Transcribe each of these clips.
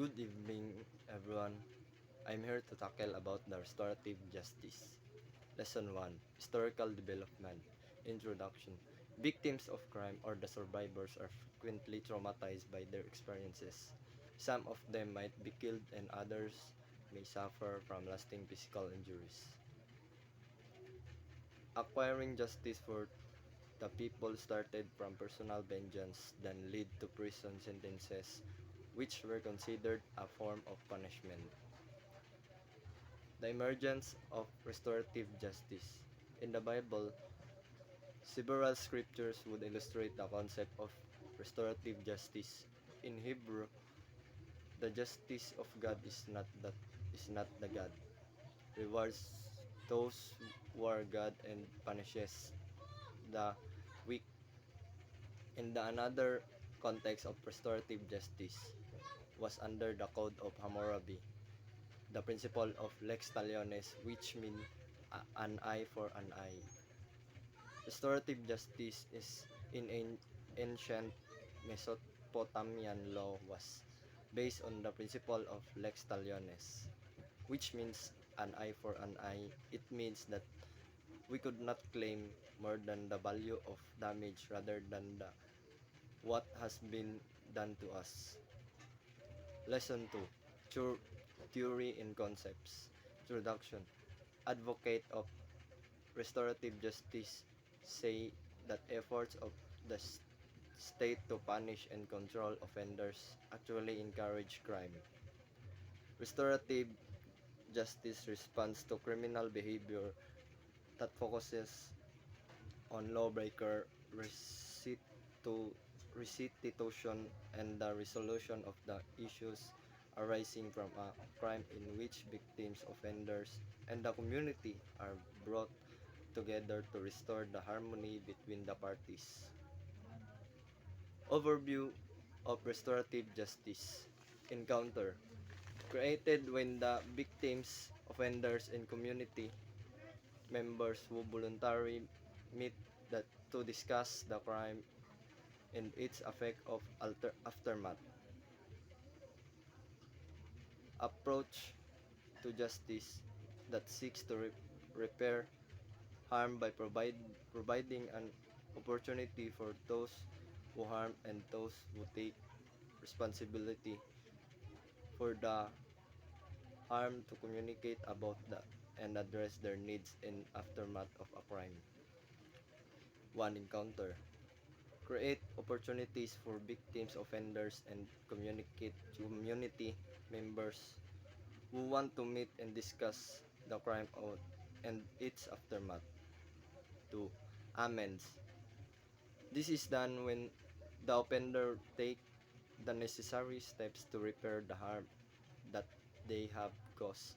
Good evening, everyone. I'm here to tackle about the restorative justice. Lesson 1: Historical Development. Introduction. Victims of crime or the survivors are frequently traumatized by their experiences. Some of them might be killed and others may suffer from lasting physical injuries. Acquiring justice for the people started from personal vengeance, then led to prison sentences, which were considered a form of punishment. The emergence of restorative justice. In the Bible, several scriptures would illustrate the concept of restorative justice. In Hebrew, the justice of God is not the God rewards those who are God and punishes the weak. In the another context of restorative justice was under the Code of Hammurabi, the principle of lex talionis, which mean an eye for an eye. Restorative justice is in ancient Mesopotamian law was based on the principle of lex talionis, which means an eye for an eye. It means that we could not claim more than the value of damage rather than what has been done to us. Lesson 2: Theory and Concepts. Introduction. Advocate of restorative justice say that efforts of the state to punish and control offenders actually encourage crime. Restorative justice responds to criminal behavior that focuses on lawbreaker restitution and the resolution of the issues arising from a crime in which victims, offenders, and the community are brought together to restore the harmony between the parties. Overview of restorative justice. Encounter. Created when the victims, offenders, and community members who voluntarily meet to discuss the crime and its effect of aftermath. Approach to justice that seeks to repair harm by providing an opportunity for those who harm and those who take responsibility for the harm to communicate about and address their needs in aftermath of a crime. 1. Encounter. Create opportunities for victims, offenders, and community members who want to meet and discuss the crime and its aftermath. 2. Amends. This is done when the offender take the necessary steps to repair the harm that they have caused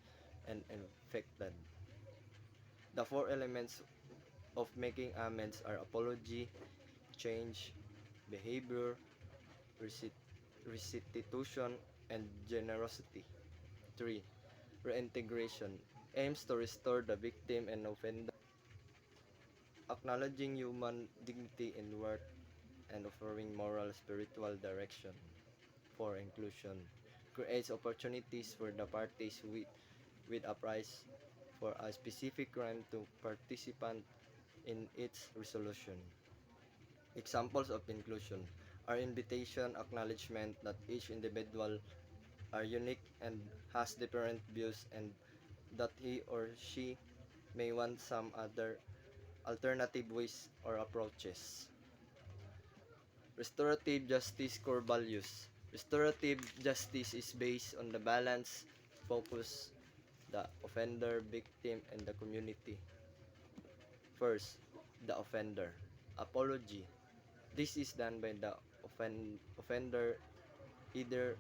and inflicted. The four elements of making amends are apology, change, behavior, restitution, and generosity. 3. Reintegration aims to restore the victim and offender, acknowledging human dignity and worth and offering moral spiritual direction. 4. Inclusion creates opportunities for the parties with a price for a specific crime to participate in its resolution. Examples of inclusion are invitation, acknowledgement that each individual are unique and has different views and that he or she may want some other alternative ways or approaches. Restorative justice core values. Restorative justice is based on the balance, focus, the offender, victim, and the community. First, the offender. Apology. This is done by the offender either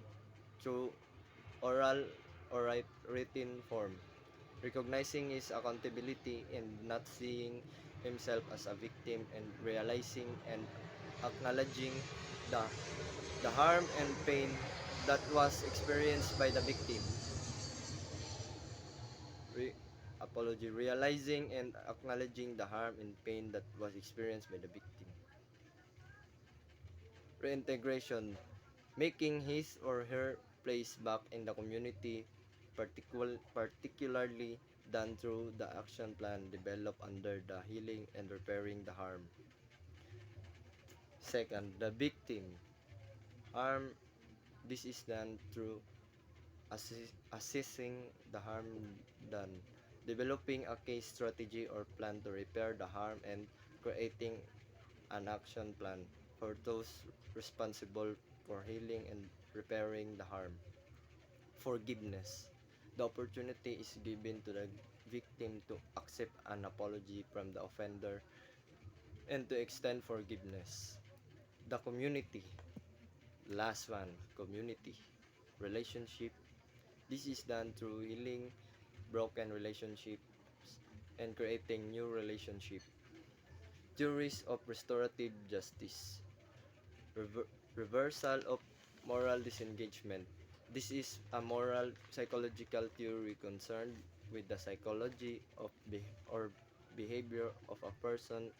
through oral or written form, recognizing his accountability and not seeing himself as a victim and realizing and acknowledging the, the harm and pain that was experienced by the victim. Re- realizing and acknowledging the harm and pain that was experienced by the victim. Reintegration, making his or her placed back in the community, particularly done through the action plan developed under the healing and repairing the harm. Second, the victim. Harm, this is done through assessing the harm done, developing a case strategy or plan to repair the harm, and creating an action plan for those responsible for healing and repairing the harm. Forgiveness. The opportunity is given to the victim to accept an apology from the offender and to extend forgiveness. The community. Last one, community. Relationship. This is done through healing broken relationships and creating new relationships. Theories of restorative justice. Rever- Reversal of moral disengagement. This is a moral psychological theory concerned with the psychology of or behavior of a person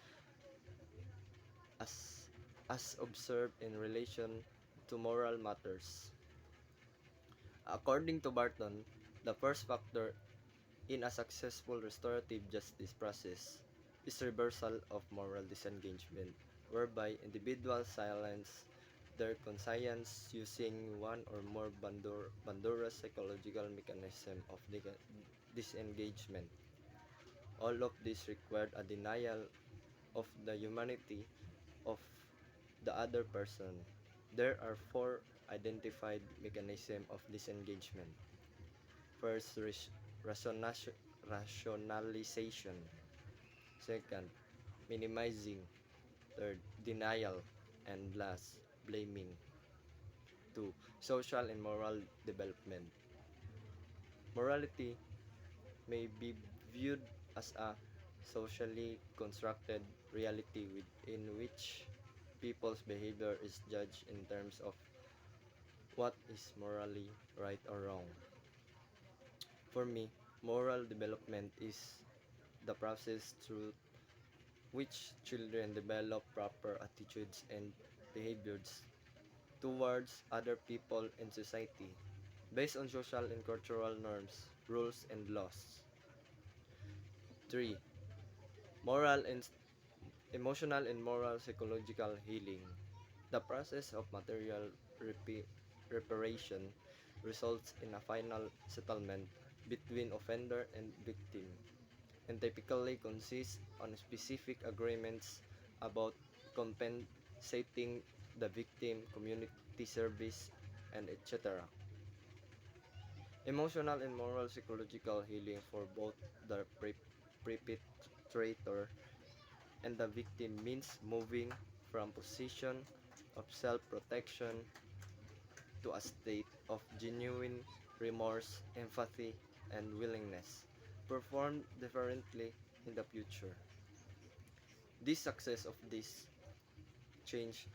as observed in relation to moral matters. According to Barton, the first factor in a successful restorative justice process is reversal of moral disengagement, whereby individuals silence their conscience using one or more Bandura's psychological mechanism of disengagement. All of this required a denial of the humanity of the other person. There are four identified mechanisms of disengagement. First, rationalization. Second, minimizing. Third, denial. And last, blaming. 2. Social and moral development. Morality may be viewed as a socially constructed reality within which people's behavior is judged in terms of what is morally right or wrong. For me, moral development is the process through which children develop proper attitudes and behaviors towards other people in society based on social and cultural norms, rules, and laws. 3. Moral and emotional and moral psychological healing. The process of material reparation results in a final settlement between offender and victim and typically consists on specific agreements about compensating the victim, community service, and etc. Emotional and moral psychological healing for both the perpetrator and the victim means moving from position of self-protection to a state of genuine remorse, empathy, and willingness perform differently in the future. The success of this change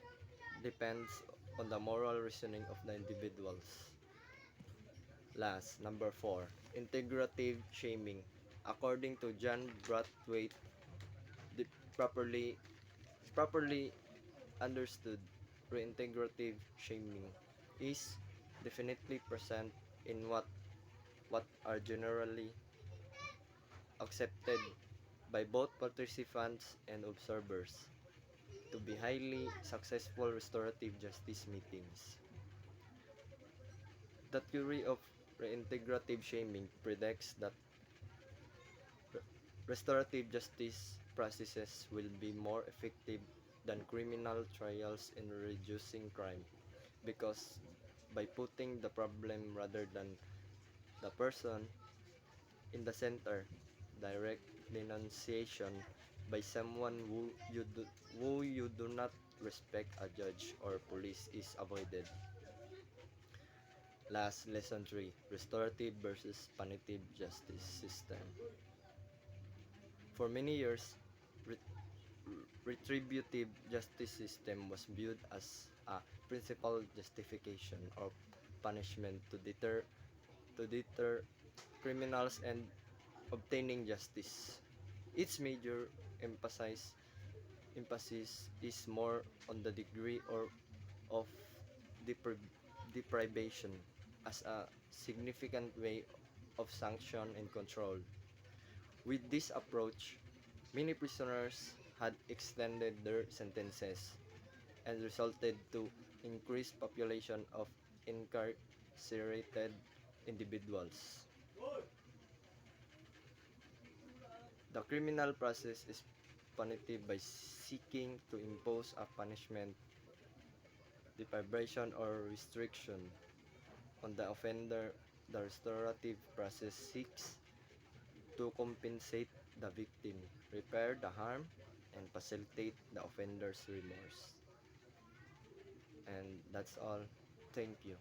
depends on the moral reasoning of the individuals. Last, number 4, integrative shaming. According to John Brathwaite, the properly understood, reintegrative shaming is definitely present in what are generally accepted by both participants and observers to be highly successful restorative justice meetings. The theory of reintegrative shaming predicts that restorative justice processes will be more effective than criminal trials in reducing crime because by putting the problem rather than the person in the center, direct denunciation by someone who you do not respect, a judge or police, is avoided. Last, lesson 3, restorative versus punitive justice system. For many years, ret- retributive justice system was viewed as a principal justification of punishment to deter criminals and obtaining justice. Its major emphasis is more on the degree or of deprivation as a significant way of sanction and control. With this approach, many prisoners had extended their sentences and resulted to increased population of incarcerated individuals. The criminal process is punitive by seeking to impose a punishment, deprivation, or restriction on the offender. The restorative process seeks to compensate the victim, repair the harm, and facilitate the offender's remorse. And that's all. Thank you.